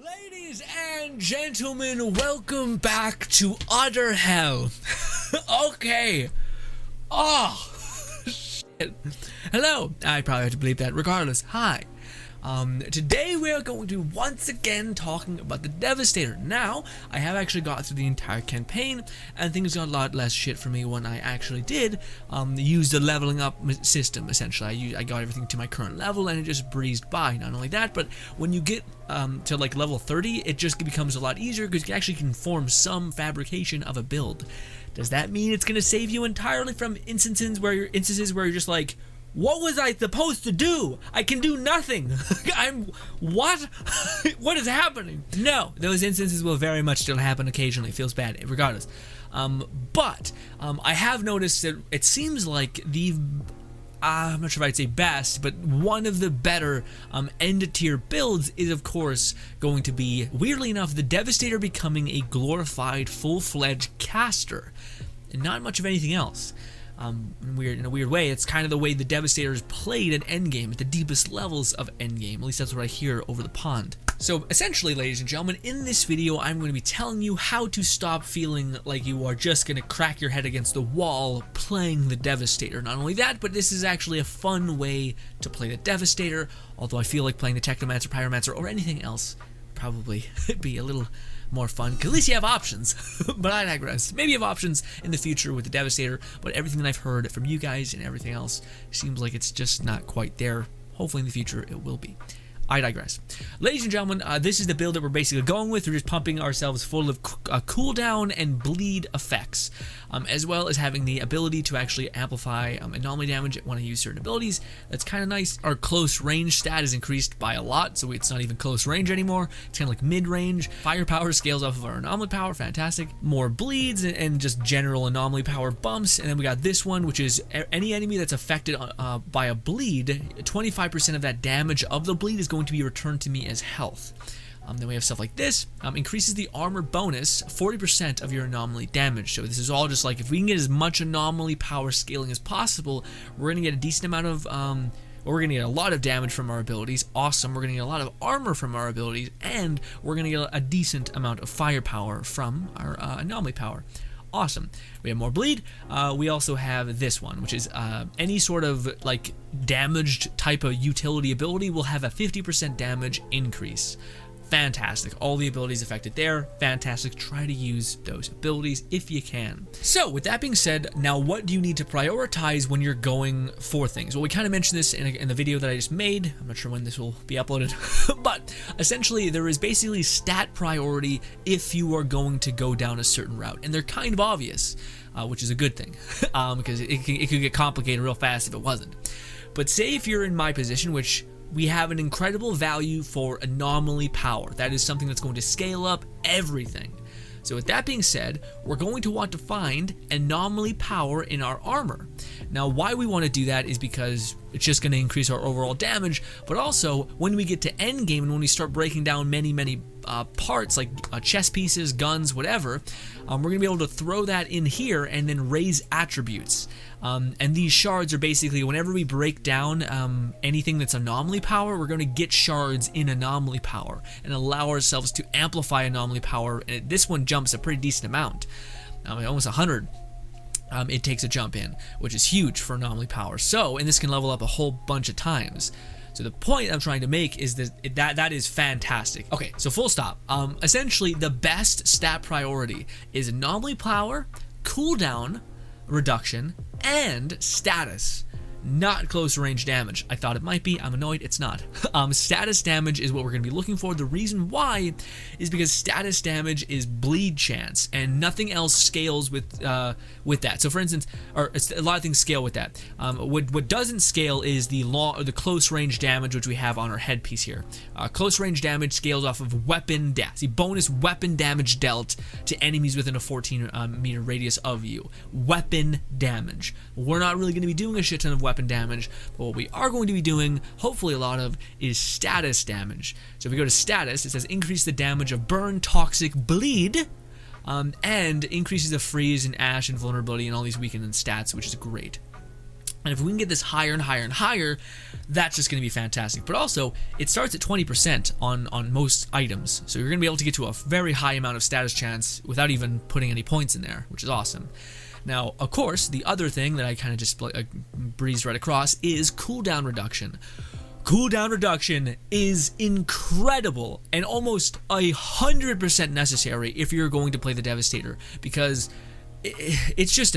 Ladies and gentlemen, welcome back to utter hell. Okay. Oh, shit. Hello. I probably have to bleep that. Regardless, hi. Today we are going to once again talking about the Devastator. Now, I have actually got through the entire campaign, and things got a lot less shit for me when I actually did use the leveling up system. Essentially, I got everything to my current level, and it just breezed by. Not only that, but when you get to like level 30, it just becomes a lot easier because you actually can form some fabrication of a build. Does that mean it's going to save you entirely from instances where you're just like, what was I supposed to do? I can do nothing. What? What is happening? No, those instances will very much still happen occasionally. It feels bad, regardless. But I have noticed that it seems like I'm not sure if I'd say best, but one of the better end tier builds is, of course, going to be, weirdly enough, the Devastator becoming a glorified, full-fledged caster, and not much of anything else. In a weird way, it's kind of the way the Devastator is played at endgame, at the deepest levels of endgame. At least that's what I hear over the pond. So essentially, ladies and gentlemen, in this video, I'm going to be telling you how to stop feeling like you are just going to crack your head against the wall playing the Devastator. Not only that, but this is actually a fun way to play the Devastator, although I feel like playing the Technomancer, Pyromancer, or anything else probably be a little more fun, because at least you have options. But I digress. Maybe you have options in the future with the Devastator, but everything that I've heard from you guys and everything else seems like it's just not quite there. Hopefully in the future it will be. I digress. Ladies and gentlemen, this is the build that we're basically going with. We're just pumping ourselves full of cooldown and bleed effects, as well as having the ability to actually amplify anomaly damage when I use certain abilities. That's kind of nice. Our close range stat is increased by a lot, so it's not even close range anymore. It's kind of like mid-range. Firepower scales off of our anomaly power. Fantastic. More bleeds and just general anomaly power bumps. And then we got this one, which is any enemy that's affected by a bleed, 25% of that damage of the bleed is going to be returned to me as health. Then we have stuff like this. Increases the armor bonus 40% of your anomaly damage. So this is all just like, if we can get as much anomaly power scaling as possible, we're going to get a decent amount of we're going to get a lot of damage from our abilities. Awesome. We're going to get a lot of armor from our abilities, and we're going to get a decent amount of firepower from our anomaly power. Awesome. We have more bleed. We also have this one, which is any sort of like damaged type of utility ability will have a 50% damage increase. Fantastic. All the abilities affected there. Fantastic. Try to use those abilities if you can. So with that being said, now what do you need to prioritize when you're going for things? Well, we kind of mentioned this in the video that I just made. I'm not sure when this will be uploaded, but essentially there is basically stat priority if you are going to go down a certain route, and they're kind of obvious, which is a good thing, because it could get complicated real fast if it wasn't. But say if you're in my position, which we have an incredible value for anomaly power. That is something that's going to scale up everything. So with that being said, we're going to want to find anomaly power in our armor. Now, why we want to do that is because it's just going to increase our overall damage, but also when we get to endgame and when we start breaking down many parts like chest pieces, guns, whatever, we're going to be able to throw that in here and then raise attributes. And these shards are basically, whenever we break down anything that's anomaly power, we're going to get shards in anomaly power and allow ourselves to amplify anomaly power. And this one jumps a pretty decent amount, almost 100. It takes a jump in, which is huge for anomaly power. So, and this can level up a whole bunch of times. So the point I'm trying to make is that is fantastic. Okay, so full stop. Essentially, the best stat priority is anomaly power, cooldown reduction, and status. Not close range damage. I thought it might be. I'm annoyed. It's not. Status damage is what we're going to be looking for. The reason why is because status damage is bleed chance, and nothing else scales with that. So, for instance, or a lot of things scale with that. What doesn't scale is the close range damage, which we have on our headpiece here. Close range damage scales off of weapon death. See, bonus weapon damage dealt to enemies within a 14 meter radius of you. Weapon damage. We're not really going to be doing a shit ton of weapon damage, but what we are going to be doing, hopefully a lot of, is status damage. So if we go to status, it says increase the damage of burn, toxic, bleed, and increases the freeze and ash and vulnerability and all these weakened stats, which is great. And if we can get this higher and higher and higher, that's just going to be fantastic. But also, it starts at 20% on most items. So you're going to be able to get to a very high amount of status chance without even putting any points in there, which is awesome. Now, of course, the other thing that I kind of just breezed right across is cooldown reduction. Cooldown reduction is incredible and almost 100% necessary if you're going to play the Devastator, because it's just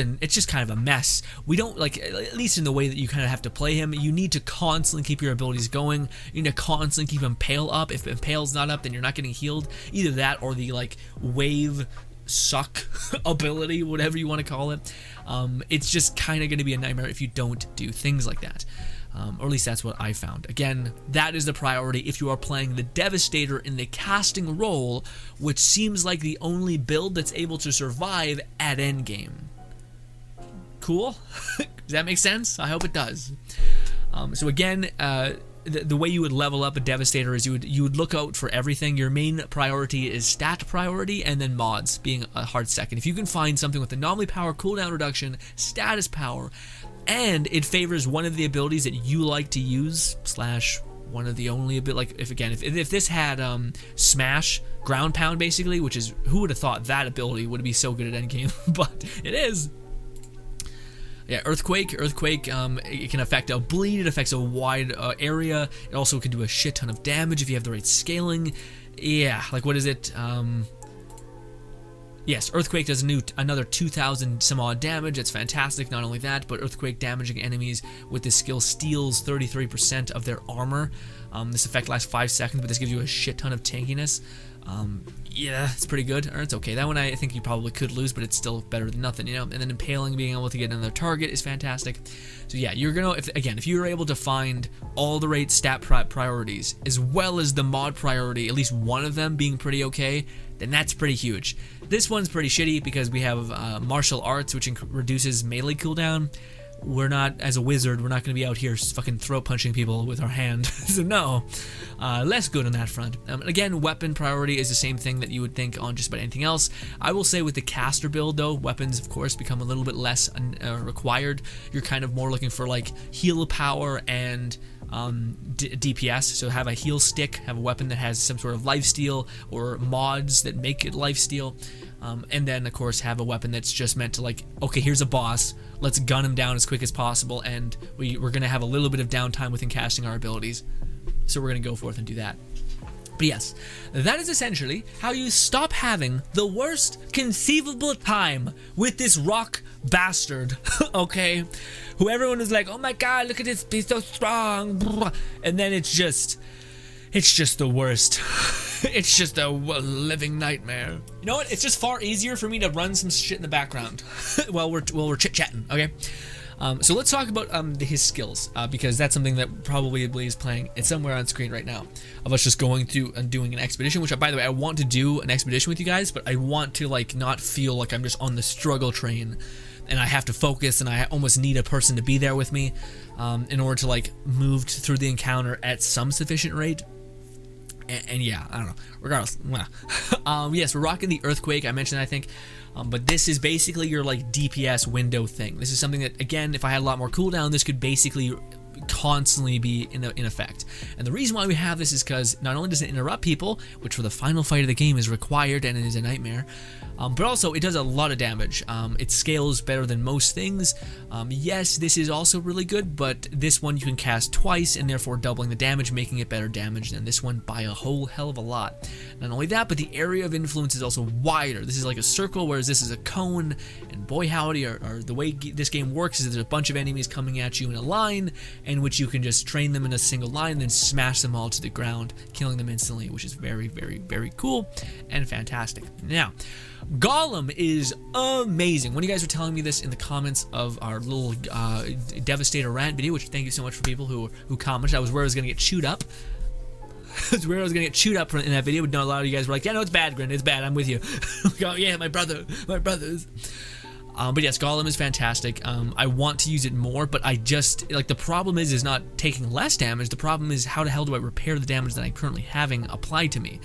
kind of a mess. We don't, like, at least in the way that you kind of have to play him, you need to constantly keep your abilities going. You need to constantly keep Impale up. If Impale's not up, then you're not getting healed. Either that or the, like, wave suck ability, whatever you want to call it. It's just kind of going to be a nightmare if you don't do things like that. Or at least that's what I found. Again, that is the priority if you are playing the Devastator in the casting role, which seems like the only build that's able to survive at endgame. Cool? Does that make sense? I hope it does. So again, the way you would level up a Devastator is you would look out for everything. Your main priority is stat priority, and then mods being a hard second. If you can find something with anomaly power, cooldown reduction, status power, and it favors one of the abilities that you like to use / one of the only like if this had smash, ground pound basically, which is, who would have thought that ability would be so good at endgame, but it is. Yeah, Earthquake, it can affect a bleed, it affects a wide area, it also can do a shit ton of damage if you have the right scaling. Yeah, like what is it? Yes, Earthquake does another 2,000 some odd damage. It's fantastic. Not only that, but Earthquake damaging enemies with this skill steals 33% of their armor. This effect lasts 5 seconds, but this gives you a shit ton of tankiness. Yeah, it's pretty good. Or it's okay. That one I think you probably could lose, but it's still better than nothing, you know? And then Impaling, being able to get another target is fantastic. So yeah, you're gonna, if you're able to find all the right stat priorities, as well as the mod priority, at least one of them being pretty okay, then that's pretty huge. This one's pretty shitty because we have martial arts, which reduces melee cooldown. We're not, as a wizard, we're not going to be out here fucking throat punching people with our hand. So no, less good on that front. Again, weapon priority is the same thing that you would think on just about anything else. I will say with the caster build though, weapons of course become a little bit less required. You're kind of more looking for like heal power and DPS, so have a heal stick, have a weapon that has some sort of lifesteal or mods that make it lifesteal, and then of course have a weapon that's just meant to, like, okay, here's a boss, let's gun him down as quick as possible, and we're gonna have a little bit of downtime within casting our abilities, so we're gonna go forth and do that. But yes, that is essentially how you stop having the worst conceivable time with this rock bastard, okay? Who everyone is like, oh my god, look at this, he's so strong, and then it's just the worst. It's just a living nightmare. You know what? It's just far easier for me to run some shit in the background while we're chit-chatting, okay? So let's talk about his skills, because that's something that probably is playing. It's somewhere on screen right now of us just going through and doing an expedition, which, by the way, I want to do an expedition with you guys, but I want to, like, not feel like I'm just on the struggle train and I have to focus and I almost need a person to be there with me in order to, like, move through the encounter at some sufficient rate. And yeah, I don't know. Regardless, yes, we're rocking the Earthquake. I mentioned, I think. But this is basically your, like, DPS window thing. This is something that, again, if I had a lot more cooldown, this could basically constantly be in effect. And the reason why we have this is because not only does it interrupt people, which for the final fight of the game is required and it is a nightmare, but also it does a lot of damage. It scales better than most things. Yes, this is also really good, but this one you can cast twice and therefore doubling the damage, making it better damage than this one by a whole hell of a lot. Not only that, but the area of influence is also wider. This is like a circle, whereas this is a cone, and boy howdy, or the way this game works is there's a bunch of enemies coming at you in a line, in which you can just train them in a single line and then smash them all to the ground, killing them instantly, which is very, very, very cool and fantastic. Now, Golem is amazing. One of you guys were telling me this in the comments of our little Devastator rant video, which thank you so much for people who commented. That was where I was going to get chewed up. That's where I was going to get chewed up in that video, but no, a lot of you guys were like, yeah, no, it's bad, Grin, it's bad, I'm with you. Oh, yeah, my brothers. But yes, Golem is fantastic. I want to use it more, but I just, like, the problem is not taking less damage. The problem is how the hell do I repair the damage that I'm currently having applied to me?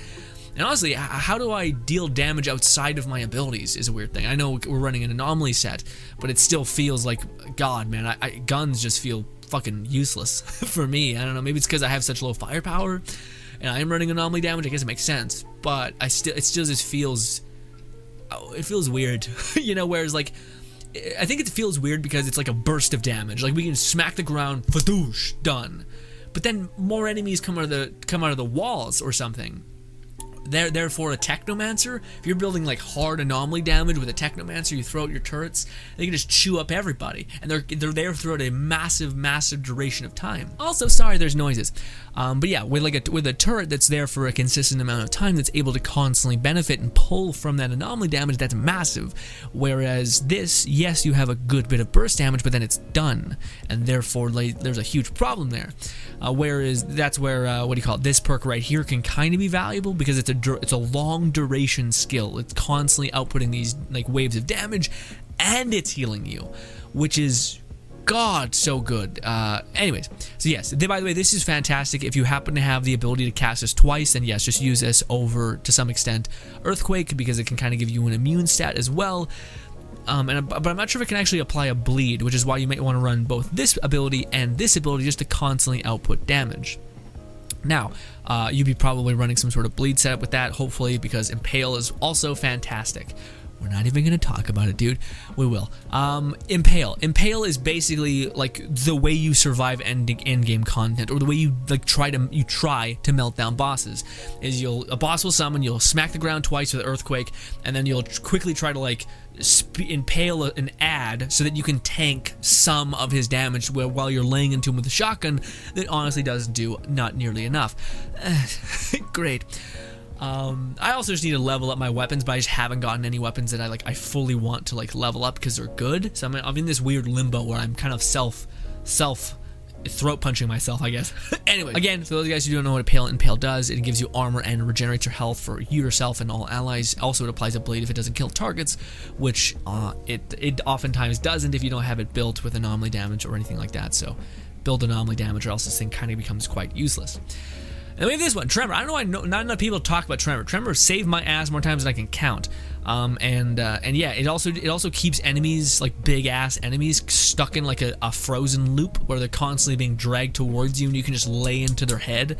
And honestly, how do I deal damage outside of my abilities is a weird thing. I know we're running an anomaly set, but it still feels like, God, man, guns just feel fucking useless for me. I don't know, maybe it's because I have such low firepower and I am running anomaly damage. I guess it makes sense, but it still just feels, it feels weird. You know, whereas like, I think it feels weird because it's like a burst of damage. Like we can smack the ground, fadoosh, done. But then more enemies come out of the walls or something. Therefore, a Technomancer, if you're building like hard anomaly damage with a Technomancer, you throw out your turrets, they can just chew up everybody, and they're there throughout a massive duration of time. Also, sorry, there's noises, but yeah, with a turret that's there for a consistent amount of time, that's able to constantly benefit and pull from that anomaly damage, that's massive. Whereas this, yes, you have a good bit of burst damage, but then it's done, and therefore like, there's a huge problem there. Whereas that's where this perk right here can kind of be valuable because it's a long duration skill. It's constantly outputting these like waves of damage, and it's healing you, which is God so good. Anyways, so yes, by the way, this is fantastic. If you happen to have the ability to cast this twice, then yes, just use this over to some extent Earthquake, because it can kind of give you an immune stat as well. But I'm not sure if it can actually apply a bleed, which is why you might want to run both this ability and this ability just to constantly output damage. Now, you'd be probably running some sort of bleed setup with that, hopefully, because Impale is also fantastic. We're not even going to talk about it, dude. We will. Impale. Impale is basically like the way you survive end-game content, or the way you like try to melt down bosses. Is a boss will summon, you'll smack the ground twice with Earthquake, and then you'll quickly try to like impale an ad so that you can tank some of his damage while you're laying into him with a shotgun that honestly doesn't do not nearly enough. Great. I also just need to level up my weapons, but I just haven't gotten any weapons that I fully want to like level up because they're good. So I'm in this weird limbo where I'm kind of self throat punching myself, I guess. Anyway, again, for those guys who don't know what Impale does, it gives you armor and regenerates your health for you yourself and all allies. Also, it applies a bleed if it doesn't kill targets, which it oftentimes doesn't if you don't have it built with anomaly damage or anything like that. So build anomaly damage or else this thing kind of becomes quite useless. And we have this one, Tremor. I don't know why not enough people talk about Tremor. Tremor saved my ass more times than I can count. And yeah, it also keeps enemies, like big ass enemies, stuck in like a frozen loop where they're constantly being dragged towards you, and you can just lay into their head.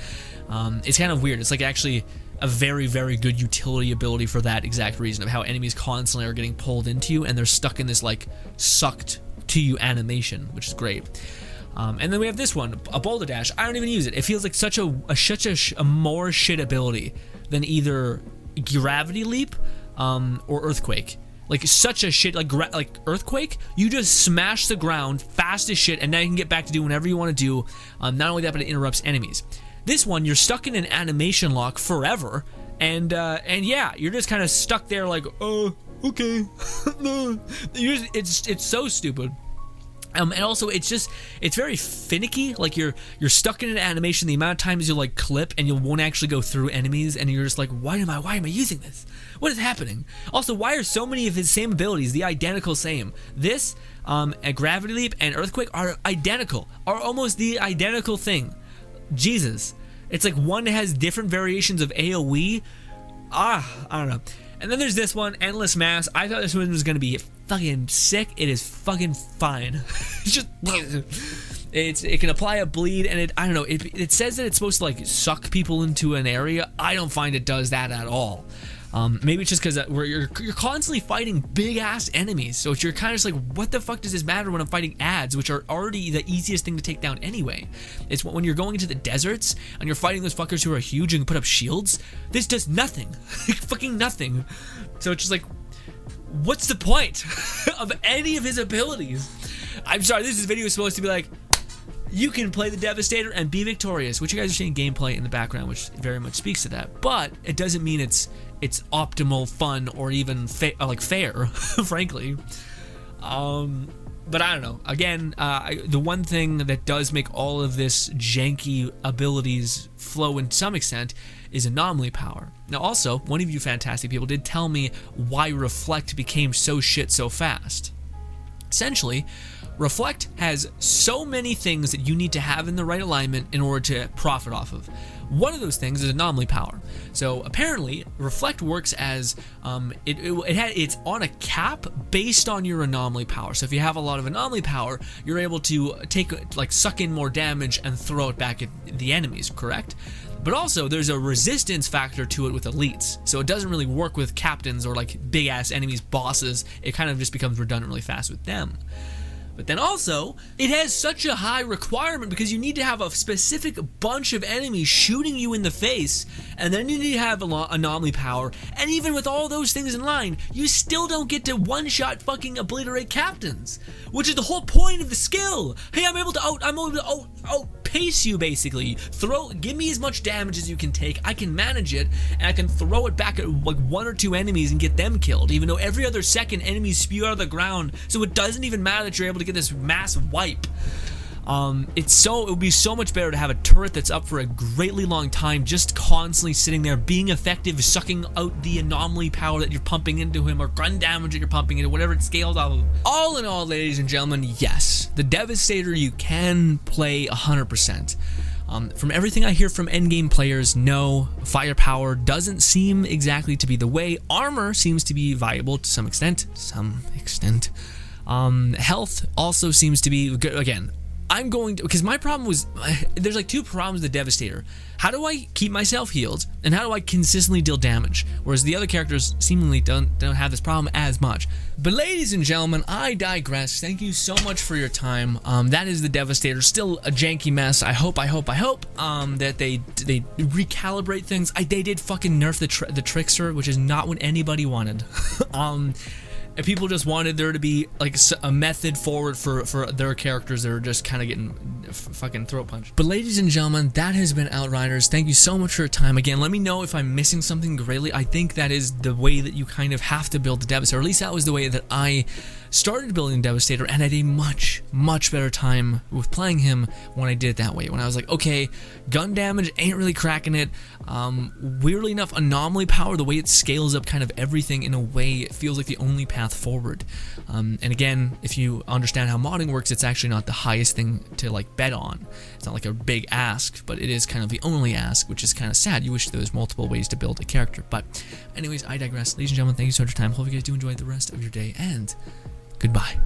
It's kind of weird. It's like actually a very good utility ability for that exact reason, of how enemies constantly are getting pulled into you and they're stuck in this like sucked to you animation, which is great. And then we have this one, a Boulder Dash. I don't even use it. It feels like such a more shit ability than either Gravity Leap or Earthquake. Like such a shit, like Earthquake, you just smash the ground fast as shit, and now you can get back to do whatever you want to do. Not only that, but it interrupts enemies. This one, you're stuck in an animation lock forever, and yeah, you're just kind of stuck there like, oh, okay. It's so stupid. And also, it's very finicky. Like you're stuck in an animation. The amount of times you'll like clip and you won't actually go through enemies, and you're just like, why am I using this? What is happening? Also, why are so many of his same abilities the identical same? This, a Gravity Leap and Earthquake are identical, are almost the identical thing. Jesus, it's like one has different variations of AOE. I don't know. And then there's this one, Endless Mass. I thought this one was gonna be fucking sick. It is fucking fine. It's just, it can apply a bleed, and I don't know. It says that it's supposed to like suck people into an area. I don't find it does that at all. Maybe it's just because you're constantly fighting big ass enemies, so you're kind of just like, what the fuck does this matter when I'm fighting ads, which are already the easiest thing to take down anyway? It's when you're going into the deserts and you're fighting those fuckers who are huge and can put up shields. This does nothing, fucking nothing. So it's just like, what's the point of any of his abilities? I'm sorry, this video is supposed to be like, you can play the Devastator and be victorious, which you guys are seeing gameplay in the background, which very much speaks to that. But it doesn't mean it's optimal, fun, or even fair, frankly. But I don't know. Again, the one thing that does make all of this janky abilities flow in some extent is anomaly power. Now, also, one of you fantastic people did tell me why Reflect became so shit so fast. Essentially, Reflect has so many things that you need to have in the right alignment in order to profit off of. One of those things is anomaly power. So apparently, Reflect works as it's on a cap based on your anomaly power. So if you have a lot of anomaly power, you're able to suck in more damage and throw it back at the enemies, correct? But also, there's a resistance factor to it with elites. So it doesn't really work with captains or like big ass enemies, bosses. It kind of just becomes redundant really fast with them. But then also, it has such a high requirement because you need to have a specific bunch of enemies shooting you in the face, and then you need to have anomaly power, and even with all those things in line, you still don't get to one-shot fucking obliterate captains, which is the whole point of the skill. Hey, I'm able to outpace you, basically. Give me as much damage as you can take, I can manage it, and I can throw it back at like 1 or 2 enemies and get them killed, even though every other second enemies spew out of the ground, so it doesn't even matter that you're able to get this mass wipe. It would be so much better to have a turret that's up for a greatly long time, just constantly sitting there, being effective, sucking out the anomaly power that you're pumping into him, or gun damage that you're pumping into, whatever it scales off of. All in all, ladies and gentlemen, yes, the Devastator you can play 100%. From everything I hear from endgame players, no, firepower doesn't seem exactly to be the way. Armor seems to be viable to some extent. Health also seems to be good. Again, because my problem was, there's like 2 problems with the Devastator. How do I keep myself healed, and how do I consistently deal damage? Whereas the other characters seemingly don't have this problem as much. But ladies and gentlemen, I digress. Thank you so much for your time. That is the Devastator, still a janky mess. I hope that they recalibrate things. They did fucking nerf the Trickster, which is not what anybody wanted. And people just wanted there to be like a method forward for their characters that are just kind of getting fucking throat punched. But ladies and gentlemen, that has been Outriders. Thank you so much for your time. Again, let me know if I'm missing something greatly. I think that is the way that you kind of have to build the Devastator. Or at least that was the way that I started building Devastator, and had a much better time with playing him when I did it that way. When I was like, okay, gun damage ain't really cracking it. Weirdly enough, anomaly power, the way it scales up kind of everything in a way, it feels like the only path forward. And again, if you understand how modding works, it's actually not the highest thing to like bet on. It's not like a big ask, but it is kind of the only ask, which is kind of sad. You wish there was multiple ways to build a character. But anyways, I digress. Ladies and gentlemen, thank you so much for your time. Hope you guys do enjoy the rest of your day, and goodbye.